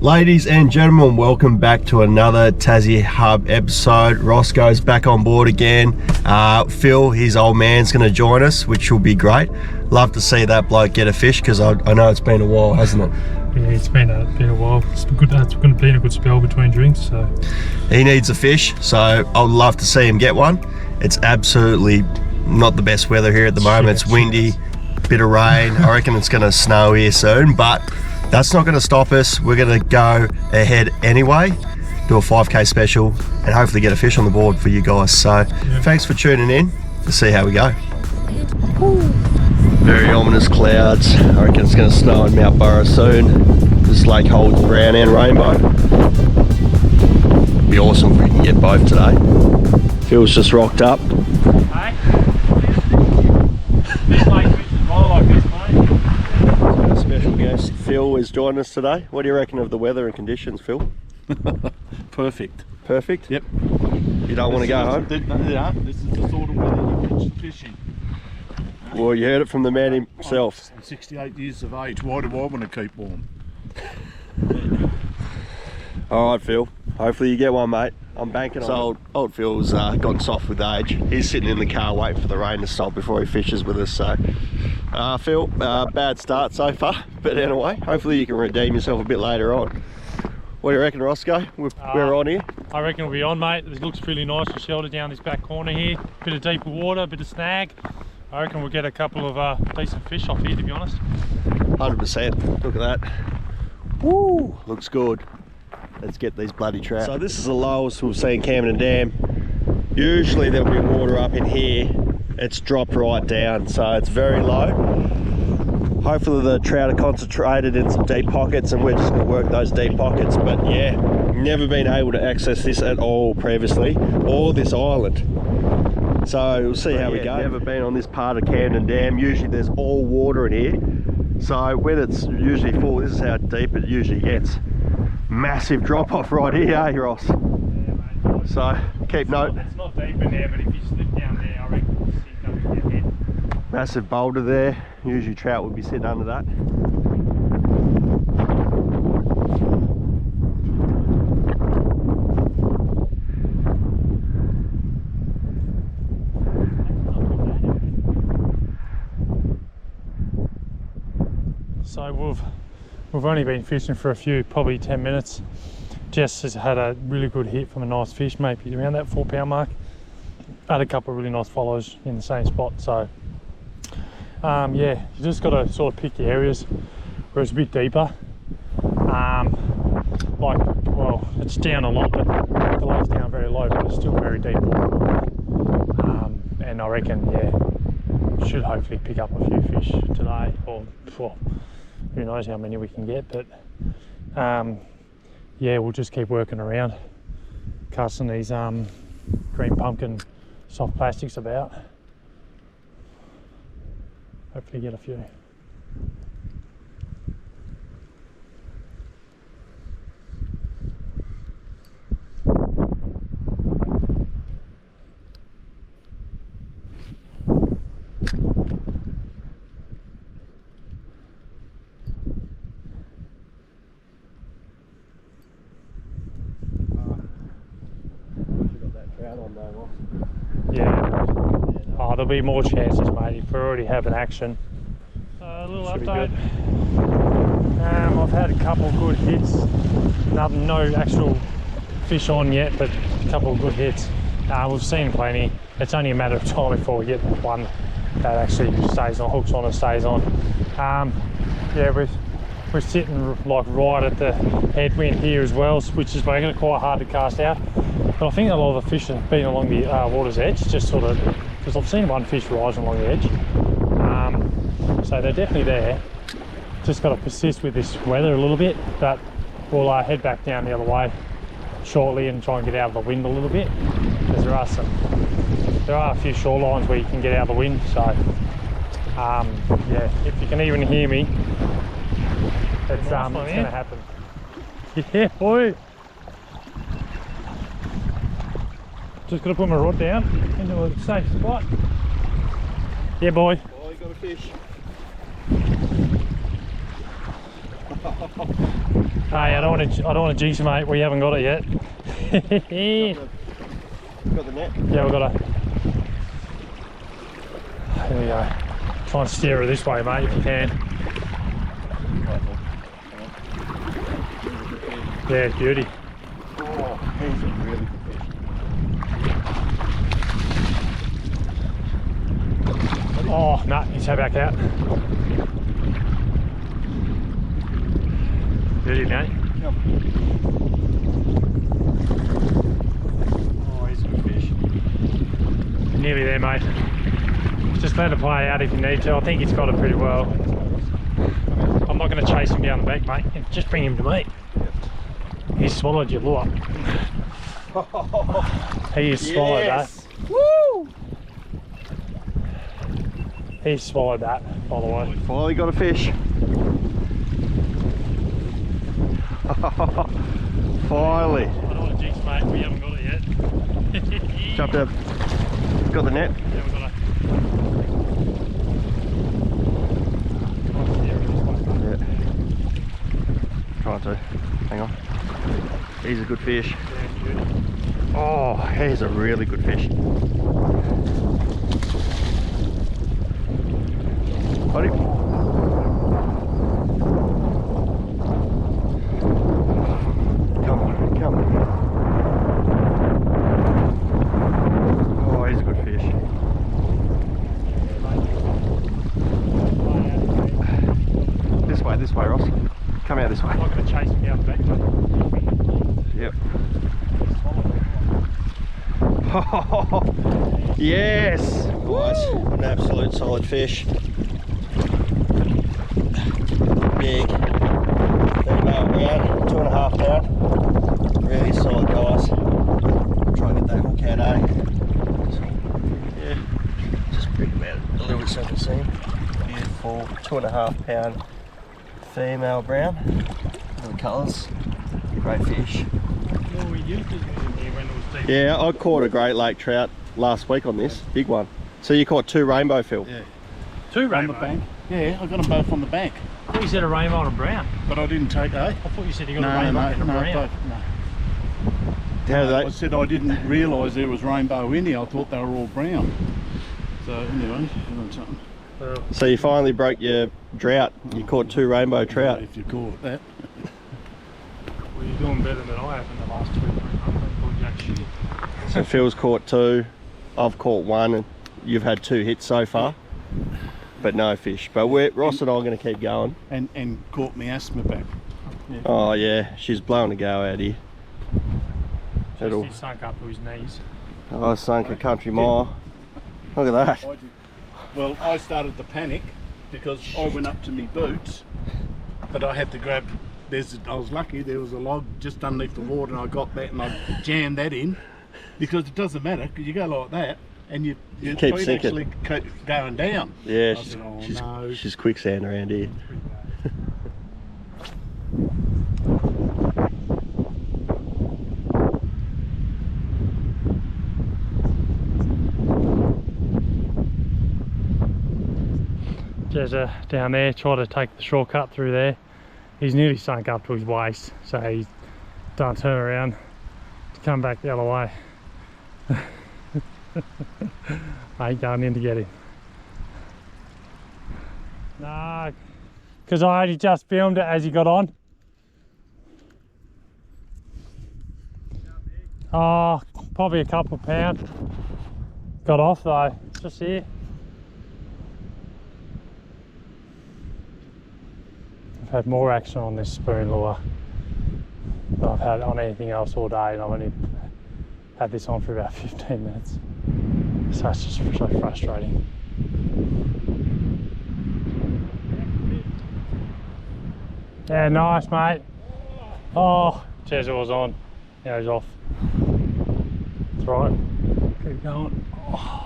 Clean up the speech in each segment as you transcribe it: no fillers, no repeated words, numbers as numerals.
Ladies and gentlemen, welcome back to another Tassie Hub episode. Roscoe's back on board again. Phil, his old man's going to join us, which will be great. Love to see that bloke get a fish, because I know it's been a while, hasn't it? Yeah, it's been a while. It's good. It's going to be a good spell between drinks. So he needs a fish, so I'd love to see him get one. It's absolutely not the best weather here at the moment. It's windy, bit of rain. I reckon it's going to snow here soon, but that's not going to stop us. We're going to go ahead anyway, do a 5k special, and hopefully get a fish on the board for you guys. So Thanks for tuning in. Let's see how we go. Very ominous clouds. I reckon it's going to snow in Mount Burrow soon. This lake holds brown and rainbow. Be awesome if we can get both today. Phil's just rocked up. Hey? This lake fish is more like this, mate. Special guest Phil is joining us today. What do you reckon of the weather and conditions, Phil? Perfect. Perfect? Yep. You don't want to go home? Yeah, this is the sort of weather you catch the fish in. Well, you heard it from the man himself. I'm 68 years of age. Why do I want to keep warm? Alright, Phil. Hopefully you get one, mate. I'm banking on it. Old Phil's gotten soft with age. He's sitting in the car waiting for the rain to stop before he fishes with us. So, Phil, bad start so far. But anyway, hopefully you can redeem yourself a bit later on. What do you reckon, Roscoe? We're on here? I reckon we'll be on, mate. It looks really nice and sheltered down this back corner here. Bit of deeper water, bit of snag. I reckon we'll get a couple of decent fish off here, to be honest. 100%. Look at that. Woo! Looks good. Let's get these bloody trout. So this is the lowest we've seen Camden Dam. Usually there'll be water up in here. It's dropped right down, so it's very low. Hopefully the trout are concentrated in some deep pockets, and we're just going to work those deep pockets. But yeah, never been able to access this at all previously, or this island. So we'll see how we go. Never been on this part of Camden Dam. Usually there's all water in here. So when it's usually full, this is how deep it usually gets. Massive drop off right here, eh, Ross? Yeah, mate. So keep note. It's not deep in there, but if you slip down there, I reckon you'll sink up your head. Massive boulder there. Usually trout would be sitting under that. So we've only been fishing for a few, probably 10 minutes. Jess has had a really good hit from a nice fish, maybe around that 4 pound mark. Had a couple of really nice follows in the same spot. So yeah, you just got to sort of pick the areas where it's a bit deeper. Well, it's down a lot, but the lake's down very low, but it's still very deep. And I reckon, yeah, should hopefully pick up a few fish today, or who knows how many we can get. But yeah, we'll just keep working around, casting these green pumpkin soft plastics about. Hopefully get a few. Yeah. Oh, there'll be more chances, mate, if we already have an action. A little update. I've had a couple of good hits. No actual fish on yet, but a couple of good hits. We've seen plenty. It's only a matter of time before we get one that actually stays on, hooks on and stays on. Yeah, we're sitting like right at the headwind here as well, which is making it quite hard to cast out. But I think a lot of the fish have been along the water's edge, just sort of, because I've seen one fish rising along the edge. So they're definitely there. Just got to persist with this weather a little bit, but we'll head back down the other way shortly and try and get out of the wind a little bit, because there are a few shorelines where you can get out of the wind. So yeah, if you can even hear me, it's going to happen. Yeah, boy. Just got to put my rod down into a safe spot. Yeah, boy. Oh, you got a fish. Hey, I don't want to jinx you, mate. We haven't got it yet. Got the net? Yeah, we've got a. Here we go. Try and steer her this way, mate, if you can. Yeah, beauty. Oh, he's a really good fish. Oh, no, he's head back out. Beauty, mate. Oh, he's a good fish. Nearly there, mate. Just let it play out if you need to. I think he's got it pretty well. I'm not going to chase him down the back, mate. Just bring him to me. He swallowed your lure. He has swallowed that. Woo! He swallowed that, by the way. Finally got a fish. Finally. I don't want to jinx, mate. We haven't got it yet. Jumped up. Got the net. Yeah, we've got it. Yeah. Trying to. Hang on. He's a good fish. Oh, he's a really good fish. Got him. Come on, come on. Oh, he's a good fish. This way, Ross. Come out this way. I'm not going to chase him down the back, mate. Yep. Yes! Nice. An absolute solid fish. Big. Female brown, 2.5 pound. Really solid, guys. Try and get that hook out, eh? So, yeah. Just bring him out a little bit so I can see him. Beautiful 2.5 pound female brown. Little colours. Great fish. Well, we used it when it was deep. Yeah, I caught a Great Lake trout last week on this, big one. So you caught 2 rainbow, Phil? Yeah. 2 On rainbow? the bank. Yeah, I got them both on the bank. I thought you said a rainbow and a brown. But I didn't take A. I thought you said you got a rainbow and a brown. Both, no. How did I they? said I didn't realise there was rainbow in here. I thought they were all brown. So anyway, you want something? Well, So you finally broke your drought. You caught 2 rainbow trout. If you call it that. well, you're doing better than I have in the last 2 or 3 months. I caught jack shit. So Phil's caught 2. I've caught 1, and you've had 2 hits so far, but no fish. But Ross and I are going to keep going. And caught me asthma back. Yeah. Oh yeah, she's blowing a go out here. It'll. He sunk up to his knees. I sunk a country mile. Look at that. Well, I started to panic because I went up to my boots, but I had to grab. I was lucky there was a log just underneath the water, and I got that and I jammed that in, because it doesn't matter because you go like that and your Keep feet sinking. actually going down. Yeah, I said, oh, she's no. she's quicksand around here. Jezza down there, try to take the shortcut through there. He's nearly sunk up to his waist, so he's done turn around to come back the other way. I ain't going in to get him. No, because I only just filmed it as he got on. Oh, probably a couple of pounds. Got off though, just here. I've had more action on this spoon lure than I've had on anything else all day, and I've only had this on for about 15 minutes. So it's just so frustrating. Yeah, nice, mate. Oh, Jezza was on. Now he's off. That's right. Keep going. Oh.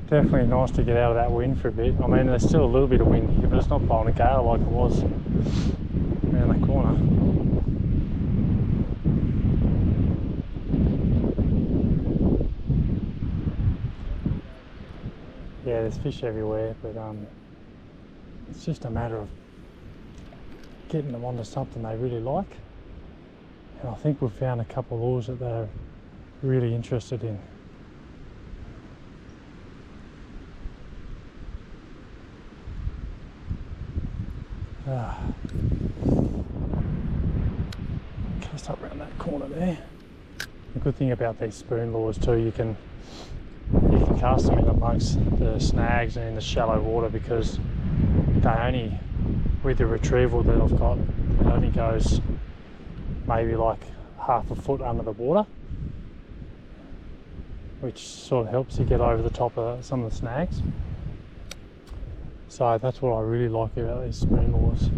Definitely nice to get out of that wind for a bit. I mean, there's still a little bit of wind here, but it's not blowing a gale like it was around the corner. there's fish everywhere, but it's just a matter of getting them onto something they really like. And I think we've found a couple of lures that they're really interested in. Cast up around that corner there. The good thing about these spoon lures too, you can cast them in amongst the snags and in the shallow water, because they only, with the retrieval that I've got, it only goes maybe like half a foot under the water, which sort of helps you get over the top of some of the snags. So that's what I really like about these spoon lures.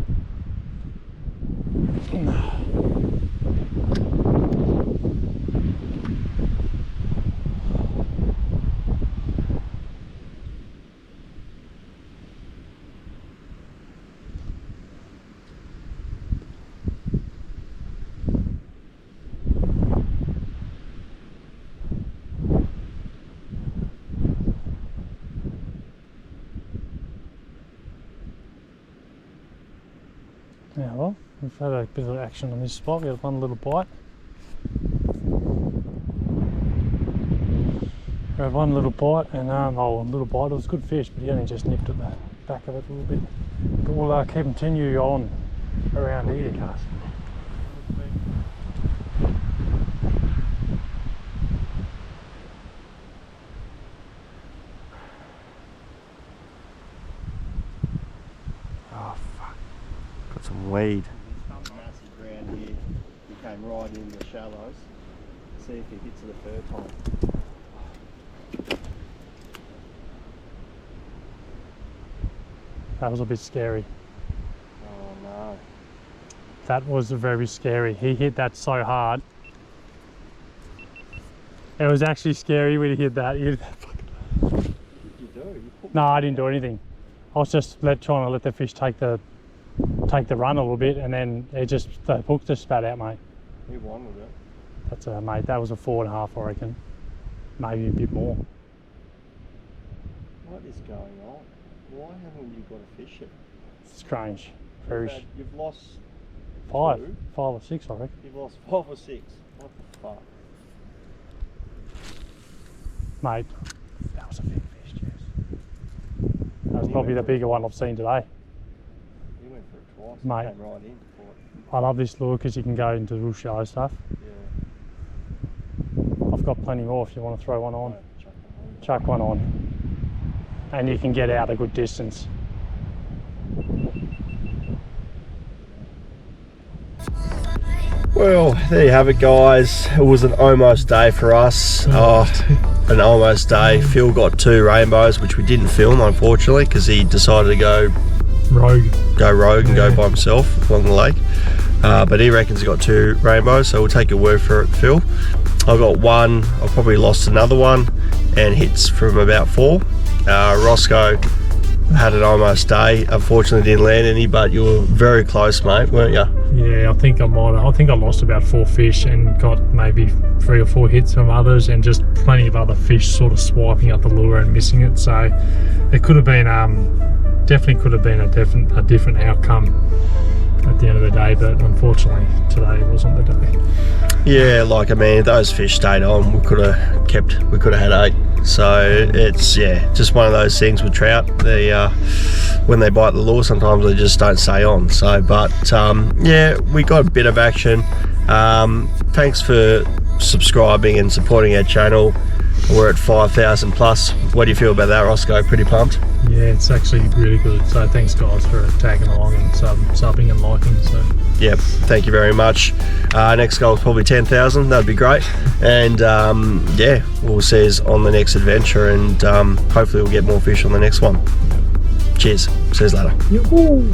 Yeah, well, we've had a bit of action on this spot. We had one little bite. We had one little bite, and a little bite. It was a good fish, but he only just nipped at the back of it a little bit. But we'll continue on around here, Cast. Some weed. Massive ground here. He came right in the shallows. See if he hits it the third time. That was a bit scary. Oh no. That was very scary. He hit that so hard. It was actually scary when he hit that. What did you do? No, I didn't do anything. I was just trying to let the fish take the run a little bit, and then the hook just spat out, mate. You won with it. That's mate, that was a 4.5, I reckon. Maybe a bit more. What is going on? Why haven't you got a fish yet? Strange. You've lost 5 or 6, I reckon. You've lost 5 or 6. What the fuck? Mate, that was a big fish, Jess. That was probably the bigger one I've seen today. You went for it twice. Mate, came right in for it. I love this lure because you can go into the real shallow stuff. Yeah. I've got plenty more if you want to throw one on. Chuck one on. And you can get out a good distance. Well, there you have it, guys. It was an almost day for us. An almost day. Phil got 2 rainbows, which we didn't film, unfortunately, because he decided to go rogue and go by himself along the lake. But he reckons he got 2 rainbows, so we'll take your word for it, Phil. I got 1. I probably lost another one, and hits from about 4. Roscoe had an almost day. Unfortunately, didn't land any, but you were very close, mate, weren't you? Yeah, I think I lost about 4 fish and got maybe 3 or 4 hits from others, and just plenty of other fish sort of swiping at the lure and missing it. So it could have been definitely could have been a different outcome at the end of the day, but unfortunately today wasn't the day. Yeah, like, I mean, if those fish stayed on, we could have had 8. So it's, yeah, just one of those things with trout. They when they bite the lure, sometimes they just don't stay on. So, but yeah, we got a bit of action. Thanks for subscribing and supporting our channel. We're at 5,000 plus. What do you feel about that, Roscoe? Pretty pumped? Yeah, it's actually really good. So thanks, guys, for tagging along and subbing and liking. So yep, thank you very much. Next goal is probably 10,000. That'd be great. And yeah, we'll see us on the next adventure, and hopefully we'll get more fish on the next one. Cheers. See you later. Yoo-hoo.